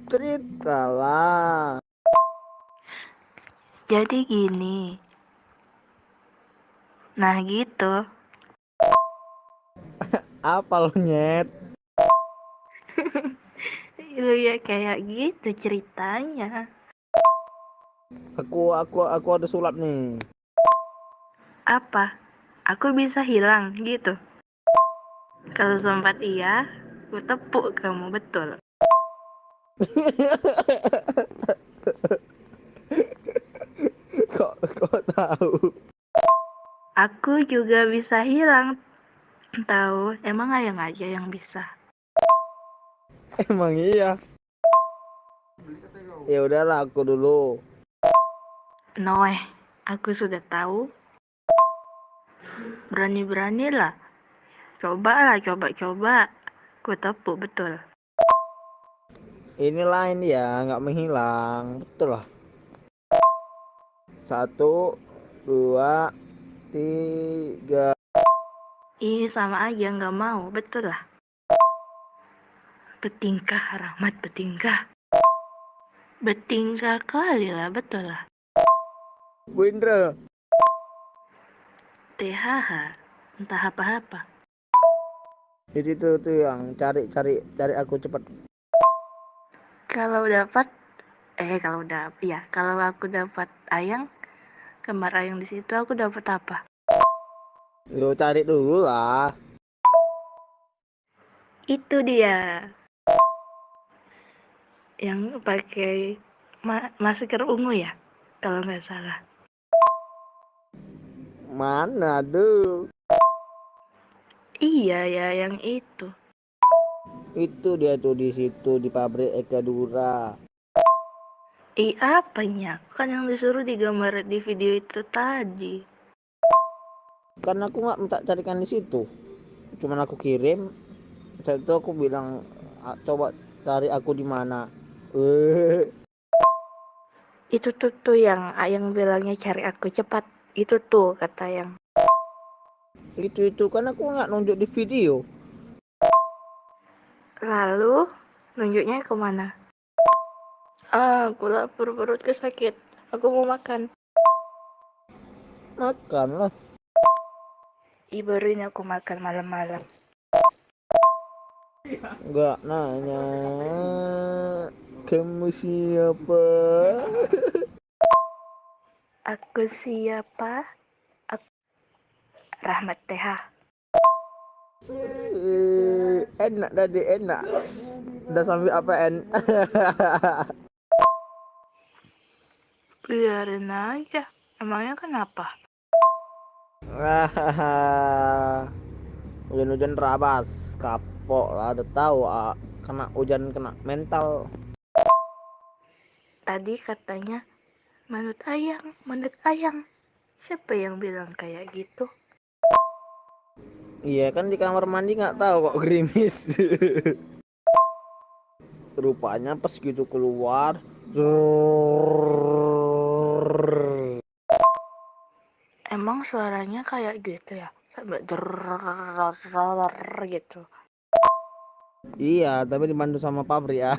Ceritalah. Jadi gini. Nah gitu. Apa lo nyet? Lu ya kayak gitu ceritanya. Aku ada sulap nih. Apa? Aku bisa hilang gitu. Kalau sempat iya, ku tepuk kamu betul. Kok tahu? Aku juga bisa hilang. Tahu, emang ayang aja yang bisa. Emang iya. Ya udahlah, aku dulu. Noeh, aku sudah tahu. Berani-beranilah. Coba. Ku tepuk betul. Ini lain ya, nggak menghilang. Betul lah. 1, 2, 3. Ih, sama aja nggak mau, betul lah. Betingkah, Rahmat, betingkah. Betingkah kali lah, betul lah. Bu Indra. THH, entah apa-apa. Jadi tuh yang cari aku cepat. Kalau dapat, kalau aku dapat ayang, gambar ayang di situ aku dapat apa? Yo cari dulu lah. Itu dia, yang pakai masker ungu ya, kalau nggak salah. Mana tuh? Iya ya, yang itu. Itu dia tuh di situ di pabrik Eka Dura. Apanya? Kan yang disuruh digambar di video itu tadi. Karena aku nggak minta carikan di situ. Cuman aku kirim. Saat itu aku bilang, Coba cari aku di mana." Itu tuh yang ayang bilangnya cari aku cepat. Itu tuh kata yang. Itu kan aku nggak nunjuk di video. Lalu nunjuknya kemana? Aku lapar, perutku sakit. Aku mau makan. Makan lah. Baru ini aku makan malam-malam. Nggak nanya kamu siapa. Aku siapa? Aku Rahmat TH. Enak tadi, enak. Udah sambil APN. Biarin aja. Emangnya kenapa? Hujan-hujan rabas, kapok lah, udah tahu, kena hujan kena mental. Tadi katanya manut ayang. Siapa yang bilang kayak gitu? Iya kan di kamar mandi nggak tahu kok gerimis. Rupanya pas gitu keluar, zrrrr. Emang suaranya kayak gitu ya? Sampai gitu. Iya tapi dibantu sama pabrik ya.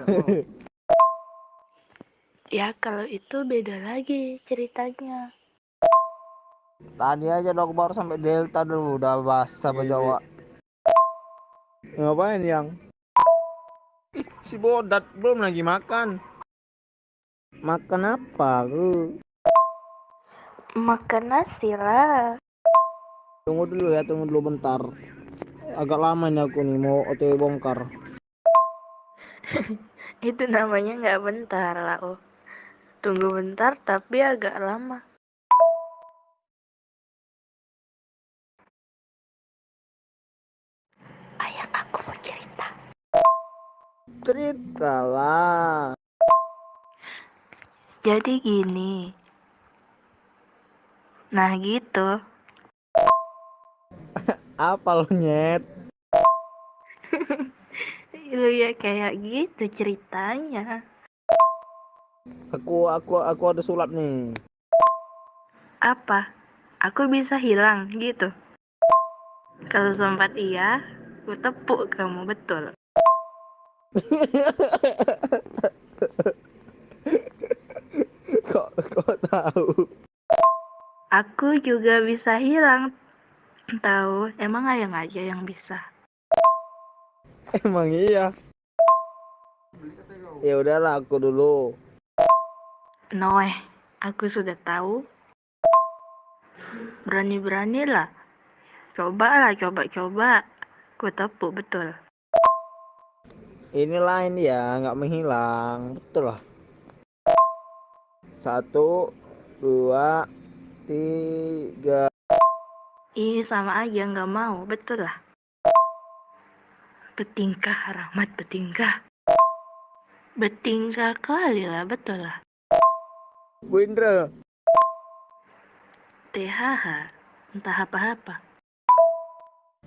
Ya kalau itu beda lagi ceritanya. Tadi aja aku baru sampai Delta dulu udah basah Jawa. Ngapain yang? Si bodat belum lagi makan. Makan apa lu? Makan nasi lah. Tunggu dulu bentar. Agak lama nih aku nih mau OTW bongkar. Itu namanya nggak bentar lah. Oh. Tunggu bentar tapi agak lama. Ayang, aku mau cerita. Ceritalah. Jadi gini. Nah gitu. Apa lo nyet? Lu ya kayak gitu ceritanya. Aku ada sulap nih. Apa? Aku bisa hilang gitu. Kalau sempat iya, ku tepuk kamu betul. tahu. Aku juga bisa hilang. Tahu, emang ayang aja yang bisa. Emang iya. Ya udahlah, aku dulu. Noeh, aku sudah tahu. Berani-beranilah. Cobalah, coba-coba. Ku tepuk betul. Inilah ini ya, nggak menghilang. Betul lah. 1, 2, 3. Ih, sama aja nggak mau, betul lah. Betingkah, Rahmat, betingkah. Betingkah kali lah, betul lah. Bu Indra. THH, entah apa-apa.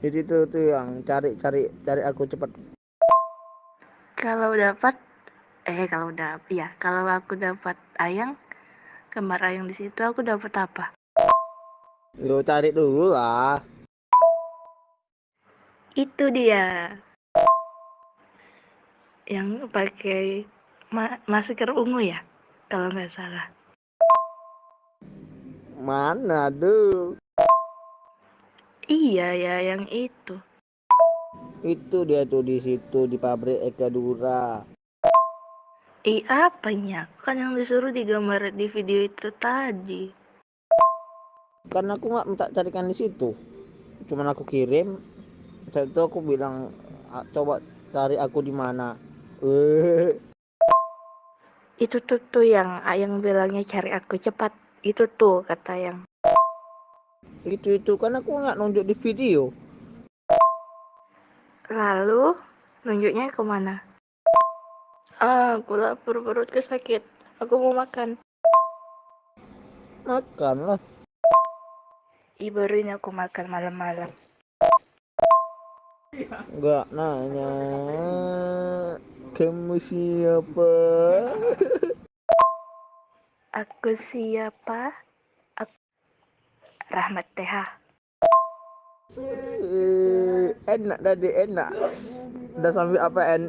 Jadi tuh yang cari aku cepat. Kalau aku dapat ayang, kembar ayang di situ aku dapat apa? Yo cari dulu lah. Itu dia. Yang pakai masker ungu ya, kalau nggak salah. Mana tuh? Iya ya, yang itu. Itu dia tuh di situ di pabrik Eka Dura. Apanya? Kan yang disuruh digambar di video itu tadi. Karena aku nggak minta carikan di situ. Cuman aku kirim. Saat itu aku bilang, coba cari aku di mana. Itu tuh yang ayang bilangnya cari aku cepat. Itu tuh kata yang. Itu kan aku nggak nunjuk di video. Lalu nunjuknya kemana? Aku lapar, perutku sakit. Aku mau makan. Makan lah. Baru ini aku makan malam-malam. Nggak nanya kamu siapa. Aku siapa? Rahmat TH. Enak tadi, enak. Udah sampai APN.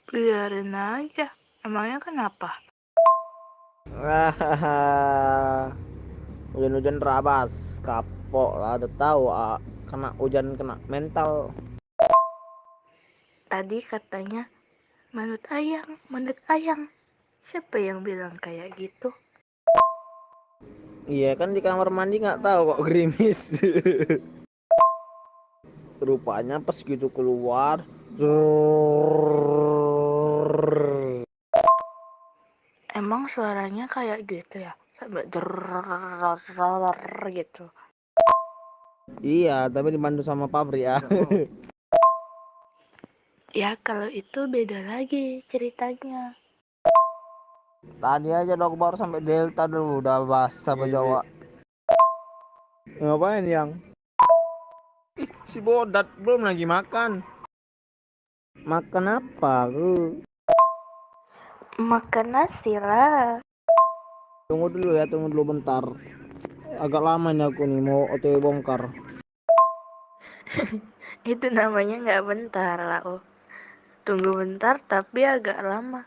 Biarin aja. Emangnya kenapa? Hujan-hujan rabas, kapok lah, udah tahu kena hujan kena mental. Tadi katanya manut ayang, manut ayang. Siapa yang bilang kayak gitu? Iya kan di kamar mandi nggak tahu kok gerimis. Rupanya pas gitu keluar, Emang suaranya kayak gitu ya? Sampai gitu. iya tapi dibantu sama pabrik ya. Ya kalau itu beda lagi ceritanya. Tadi aja dok baru sampai Delta dulu udah basah Jawa. Ngapain yang? Si bodat belum lagi makan. Makan apa lu? Makan nasi lah. Tunggu dulu bentar. Agak lama nih aku nih mau OTW bongkar. Itu namanya nggak bentar lah. Tunggu bentar tapi agak lama.